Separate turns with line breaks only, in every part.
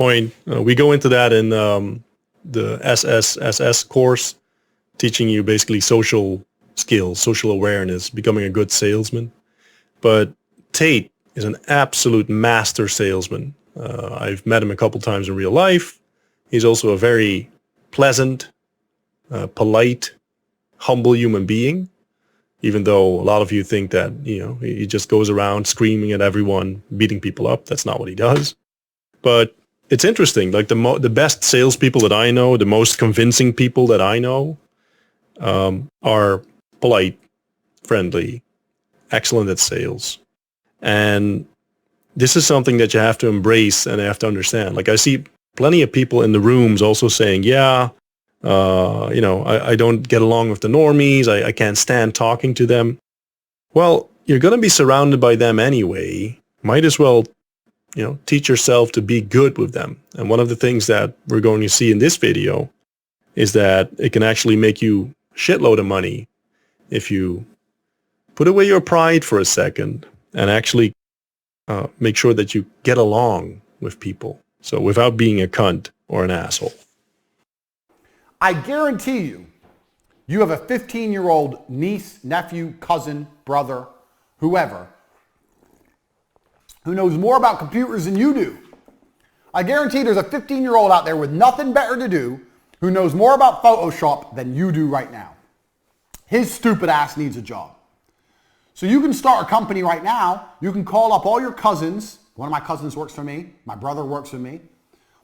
point. We go into that in the SSSS course, teaching you basically social skills, social awareness, becoming a good salesman. But Tate is an absolute master salesman. I've met him a couple times in real life. He's also a very pleasant, polite, humble human being, even though a lot of you think that, he just goes around screaming at everyone, beating people up. That's not what he does. But it's interesting. Like the best salespeople that I know, the most convincing people that I know, are polite, friendly, excellent at sales. And this is something that you have to embrace and have to understand. Like I see plenty of people in the rooms also saying, I don't get along with the normies. I can't stand talking to them. Well, you're going to be surrounded by them anyway. Might as well, teach yourself to be good with them. And one of the things that we're going to see in this video is that it can actually make you a shitload of money if you put away your pride for a second and actually make sure that you get along with people. So without being a cunt or an asshole.
I guarantee you have a 15-year-old niece, nephew, cousin, brother, whoever, who knows more about computers than you do. I guarantee there's a 15-year-old out there with nothing better to do who knows more about Photoshop than you do right now. His stupid ass needs a job. So you can start a company right now. You can call up all your cousins. One of my cousins works for me. My brother works for me.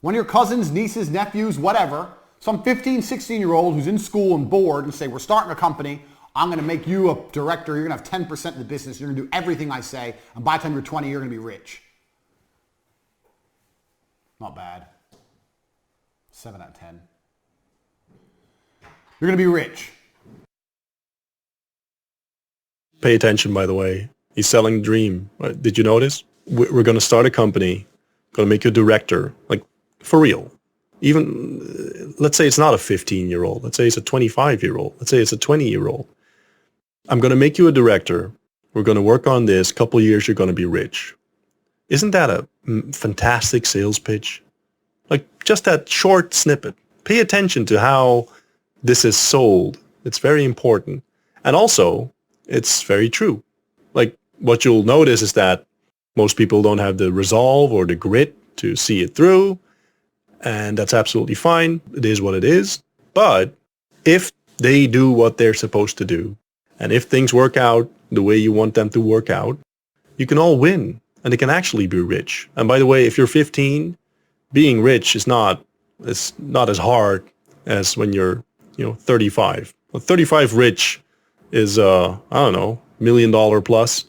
One of your cousins, nieces, nephews, whatever, some 15, 16-year-old who's in school and bored and say, we're starting a company. I'm going to make you a director. You're going to have 10% of the business. You're going to do everything I say. And by the time you're 20, you're going to be rich. Not bad. 7 out of 10. You're going to be rich.
Pay attention, by the way. He's selling the dream. Did you notice? We're going to start a company, going to make you a director, like for real. Even, let's say it's not a 15-year-old. Let's say it's a 25-year-old. Let's say it's a 20-year-old. I'm going to make you a director. We're going to work on this. Couple years, you're going to be rich. Isn't that a fantastic sales pitch? Like just that short snippet. Pay attention to how this is sold. It's very important. And also, it's very true. Like what you'll notice is that most people don't have the resolve or the grit to see it through. And that's absolutely fine. It is what it is. But if they do what they're supposed to do, and if things work out the way you want them to work out, you can all win. And they can actually be rich. And by the way, if you're 15, being rich is not as hard as when you're 35. Well, 35 rich is $1 million plus.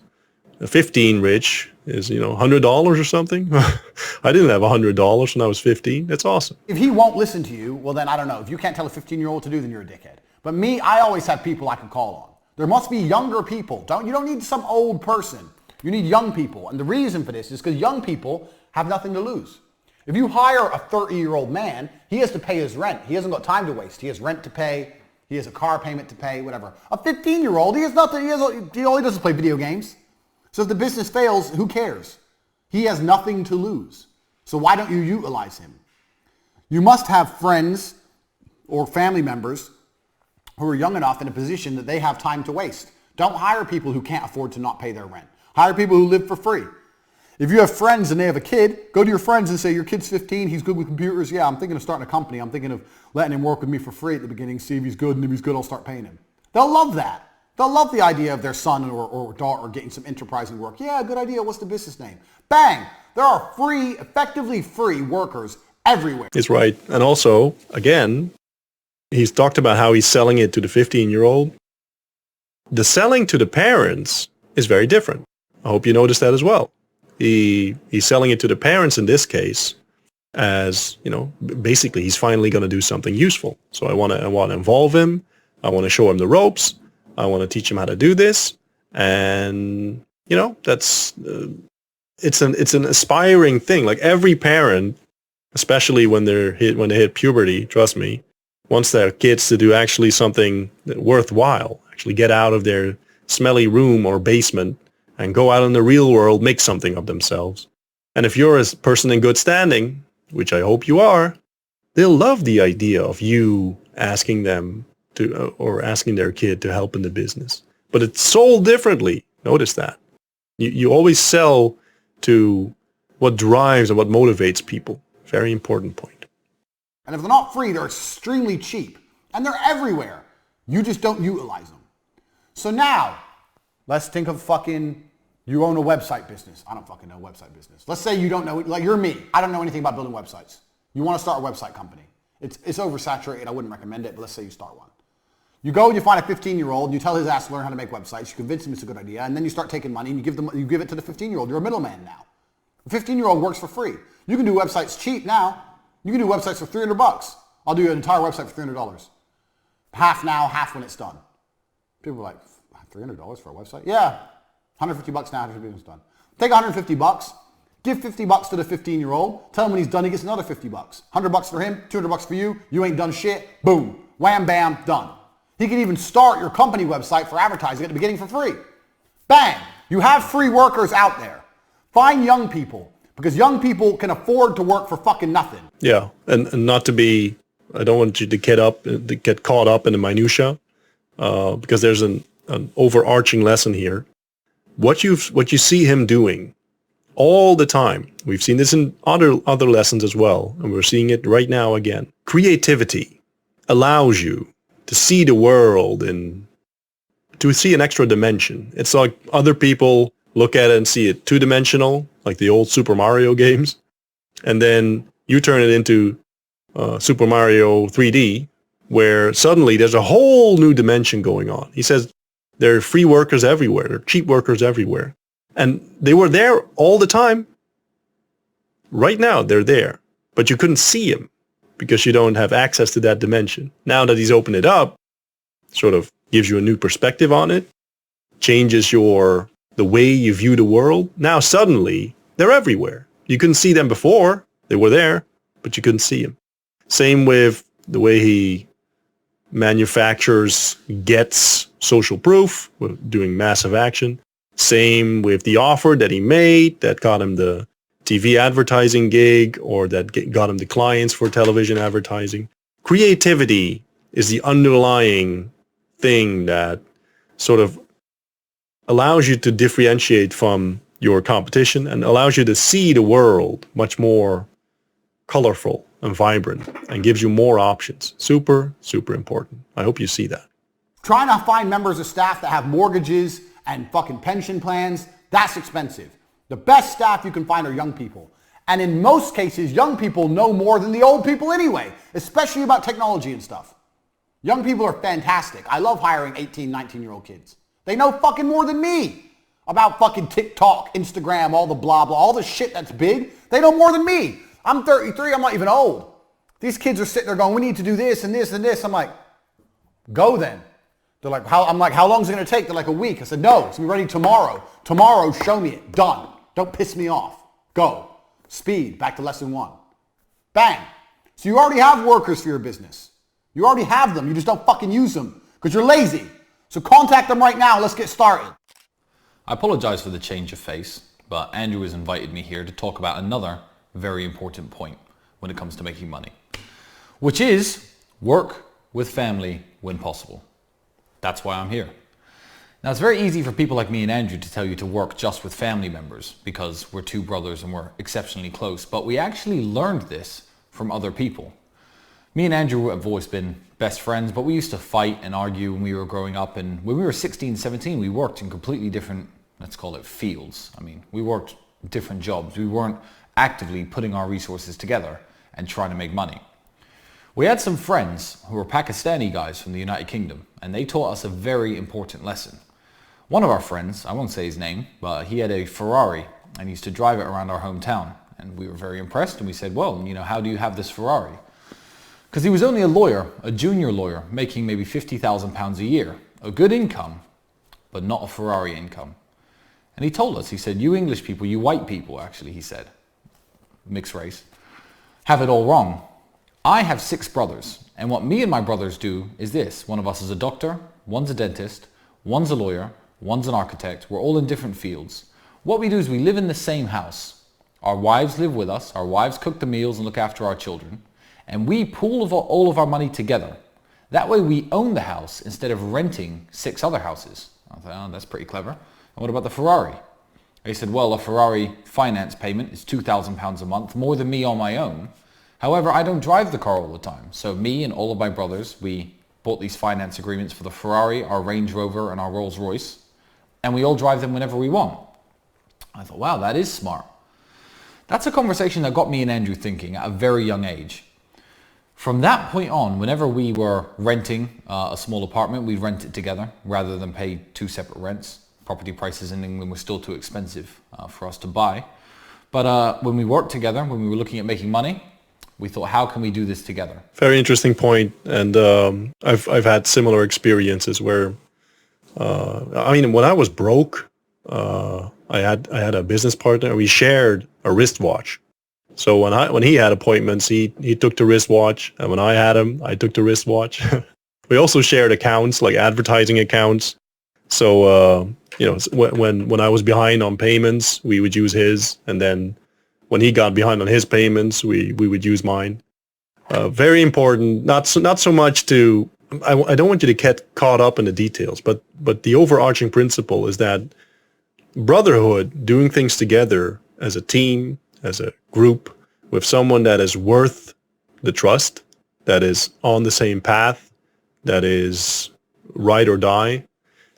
15 rich is $100 or something. I didn't have $100 when I was 15. That's awesome.
If he won't listen to you, well then I don't know. If you can't tell a 15-year-old to do, then you're a dickhead. But me, I always have people I can call on. There must be younger people. You don't need some old person. You need young people. And the reason for this is because young people have nothing to lose. If you hire a 30-year-old man, he has to pay his rent. He hasn't got time to waste. He has rent to pay. He has a car payment to pay, whatever. A 15-year-old, he has nothing. He only doesn't play video games. So if the business fails, who cares? He has nothing to lose. So why don't you utilize him? You must have friends or family members who are young enough in a position that they have time to waste. Don't hire people who can't afford to not pay their rent. Hire people who live for free. If you have friends and they have a kid, go to your friends and say, your kid's 15, he's good with computers. Yeah, I'm thinking of starting a company. I'm thinking of letting him work with me for free at the beginning, see if he's good, and if he's good, I'll start paying him. They'll love that. They'll love the idea of their son or daughter getting some enterprising work. Yeah, good idea. What's the business name? Bang! There are effectively free workers everywhere.
It's right. And also, again, he's talked about how he's selling it to the 15-year-old. The selling to the parents is very different. I hope you noticed that as well. He's selling it to the parents in this case as, basically he's finally going to do something useful. So I want to involve him. I want to show him the ropes. I want to teach him how to do this. And, that's, it's an aspiring thing. Like every parent, especially when they hit puberty, trust me, wants their kids to do actually something worthwhile, actually get out of their smelly room or basement and go out in the real world, make something of themselves. And if you're a person in good standing, which I hope you are, they'll love the idea of you asking them to, or asking their kid to help in the business. But it's sold differently. Notice that. You always sell to what drives and what motivates people. Very important point.
And if they're not free, they're extremely cheap. And they're everywhere. You just don't utilize them. So now, let's think of you own a website business. I don't fucking know website business. Let's say you don't know, like you're me. I don't know anything about building websites. You want to start a website company. It's oversaturated. I wouldn't recommend it, but let's say you start one. You go and you find a 15-year-old and you tell his ass to learn how to make websites. You convince him it's a good idea, and then you start taking money and you give it to the 15-year-old. You're a middleman now. The 15-year-old works for free. You can do websites cheap now. You can do websites for $300. I'll do an entire website for $300. Half now, half when it's done. People are like, $300 for a website? Yeah. $150 now after it's done. Take $150, give $50 to the 15-year-old, tell him when he's done he gets another $50. $100 for him, $200 for you ain't done shit, boom, wham, bam, done. He can even start your company website for advertising at the beginning for free. Bang, you have free workers out there. Find young people, because young people can afford to work for fucking nothing.
Yeah, and not to be, I don't want you to get caught up in the minutia, because there's an overarching lesson here. What you see him doing all the time, we've seen this in other lessons as well, and we're seeing it right now again. Creativity allows you to see the world and to see an extra dimension. It's like other people look at it and see it two-dimensional, like the old Super Mario games, and then you turn it into Super Mario 3D, where suddenly there's a whole new dimension going on. He says there are free workers everywhere, there are cheap workers everywhere, and they were there all the time. Right now, they're there, but you couldn't see them because you don't have access to that dimension. Now that he's opened it up, sort of gives you a new perspective on it, changes the way you view the world. Now suddenly, they're everywhere. You couldn't see them before. They were there, but you couldn't see them. Same with the way he manufactures, gets social proof, doing massive action. Same with the offer that he made that got him the TV advertising gig, or that got him the clients for television advertising. Creativity is the underlying thing that sort of allows you to differentiate from your competition and allows you to see the world much more colorful and vibrant and gives you more options. Super, super important. I hope you see that.
Trying to find members of staff that have mortgages and fucking pension plans, that's expensive. The best staff you can find are young people. And in most cases, young people know more than the old people anyway, especially about technology and stuff. Young people are fantastic. I love hiring 18, 19-year-old kids. They know fucking more than me about fucking TikTok, Instagram, all the blah, blah, all the shit that's big. They know more than me. I'm 33. I'm not even old. These kids are sitting there going, we need to do this and this and this. I'm like, go then. They're like, how long is it going to take? They're like, a week. I said, no, it's going to be ready tomorrow. Tomorrow, show me it. Done. Don't piss me off. Go. Speed. Back to lesson 1. Bang. So you already have workers for your business. You already have them. You just don't fucking use them because you're lazy. So contact them right now. Let's get started.
I apologize for the change of face, but Andrew has invited me here to talk about another very important point when it comes to making money, which is work with family when possible. That's why I'm here. Now, it's very easy for people like me and Andrew to tell you to work just with family members because we're two brothers and we're exceptionally close, but we actually learned this from other people. Me and Andrew have always been best friends, but we used to fight and argue when we were growing up, and when we were 16, 17, we worked in completely different, let's call it fields. I mean, we worked different jobs. We weren't actively putting our resources together and trying to make money. We had some friends who were Pakistani guys from the United Kingdom, and they taught us a very important lesson. One of our friends, I won't say his name, but he had a Ferrari and he used to drive it around our hometown. And we were very impressed, and we said, well, how do you have this Ferrari? Because he was only a lawyer, a junior lawyer, making maybe £50,000 a year. A good income, but not a Ferrari income. And he told us, he said, you English people, you white people actually, he said, mixed race, have it all wrong. I have 6 brothers, and what me and my brothers do is this. One of us is a doctor, one's a dentist, one's a lawyer, one's an architect. We're all in different fields. What we do is we live in the same house. Our wives live with us. Our wives cook the meals and look after our children. And we pool all of our money together. That way we own the house instead of renting 6 other houses. I thought, oh, that's pretty clever. And what about the Ferrari? They said, well, a Ferrari finance payment is £2,000 a month, more than me on my own. However, I don't drive the car all the time. So me and all of my brothers, we bought these finance agreements for the Ferrari, our Range Rover, and our Rolls Royce. And we all drive them whenever we want. I thought, wow, that is smart. That's a conversation that got me and Andrew thinking at a very young age. From that point on, whenever we were renting a small apartment, we'd rent it together rather than pay 2 separate rents. Property prices in England were still too expensive for us to buy. But when we worked together, when we were looking at making money, we thought, how can we do this together?
Very interesting point. And I've had similar experiences where, when I was broke, I had a business partner. We shared a wristwatch. So when he had appointments, he took the wristwatch, and when I had him, I took the wristwatch. We also shared accounts, like advertising accounts. So when I was behind on payments, we would use his, and then when he got behind on his payments, we would use mine. Very important. Not so much to. I don't want you to get caught up in the details, but the overarching principle is that brotherhood, doing things together as a team, as a group, with someone that is worth the trust, that is on the same path, that is ride or die,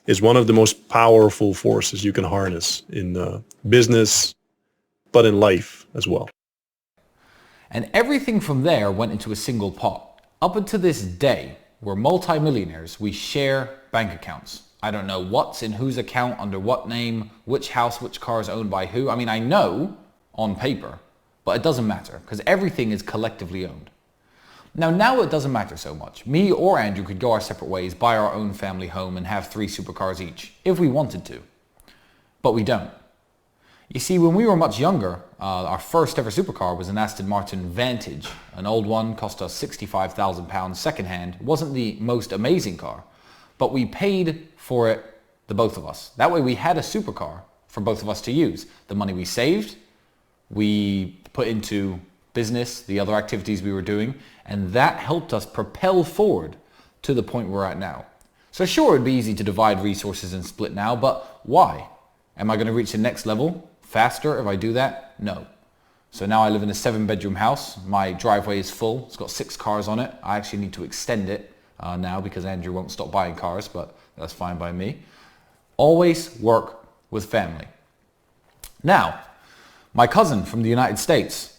is one of the most powerful forces you can harness in business, but in life as well.
And everything from there went into a single pot. Up until this day, we're multimillionaires. We share bank accounts. I don't know what's in whose account, under what name, which house, which car is owned by who. I know on paper, but it doesn't matter because everything is collectively owned. Now it doesn't matter so much. Me or Andrew could go our separate ways, buy our own family home and have 3 supercars each, if we wanted to. But we don't. You see, when we were much younger, our first ever supercar was an Aston Martin Vantage. An old one, cost us £65,000 secondhand. It wasn't the most amazing car, but we paid for it, the both of us. That way we had a supercar for both of us to use. The money we saved, we put into business, the other activities we were doing, and that helped us propel forward to the point we're at now. So sure, it'd be easy to divide resources and split now, but why? Am I going to reach the next level faster if I do that? No. So now I live in a 7-bedroom house. My driveway is full. It's got 6 cars on it. I actually need to extend it now because Andrew won't stop buying cars, but that's fine by me. Always work with family. Now, my cousin from the United States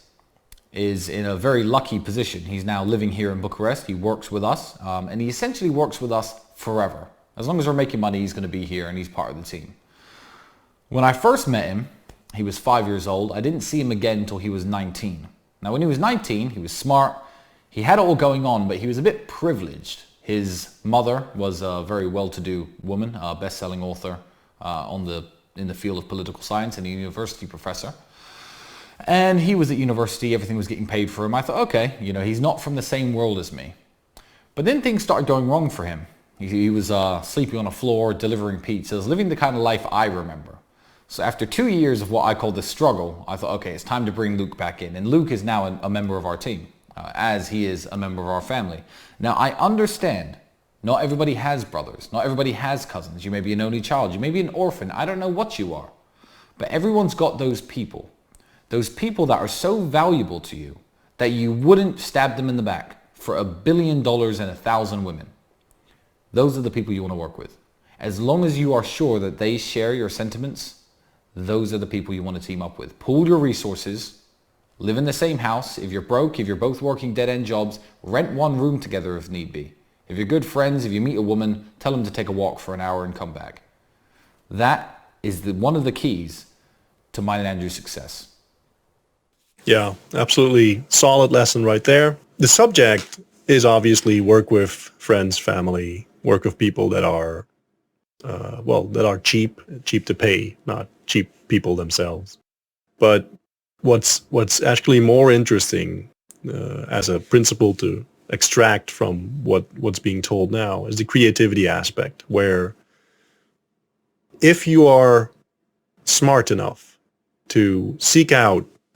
is in a very lucky position. He's now living here in Bucharest. He works with us, and he essentially works with us forever. As long as we're making money, he's going to be here and he's part of the team. When I first met him, he was 5 years old. I didn't see him again until he was 19. Now, when he was 19, he was smart. He had it all going on, but he was a bit privileged. His mother was a very well-to-do woman, a best-selling author in the field of political science and a university professor. And he was at university, everything was getting paid for him. I thought, okay, he's not from the same world as me. But then things started going wrong for him. He was sleeping on a floor, delivering pizzas, living the kind of life I remember. So after 2 years of what I call the struggle, I thought, okay, it's time to bring Luke back in. And Luke is now a member of our team, as he is a member of our family. Now, I understand not everybody has brothers. Not everybody has cousins. You may be an only child. You may be an orphan. I don't know what you are. But everyone's got those people. Those people that are so valuable to you that you wouldn't stab them in the back for $1 billion and 1,000 women. Those are the people you want to work with. As long as you are sure that they share your sentiments, those are the people you want to team up with. Pool your resources, live in the same house. If you're broke, if you're both working dead-end jobs, rent one room together if need be. If you're good friends, if you meet a woman, tell them to take a walk for an hour and come back. That is one of the keys to mine and Andrew's success.
Yeah, absolutely solid lesson right there. The subject is obviously work with friends, family, work with people that are, that are cheap to pay, not cheap people themselves. But what's actually more interesting as a principle to extract from what's being told now is the creativity aspect, where if you are smart enough to seek out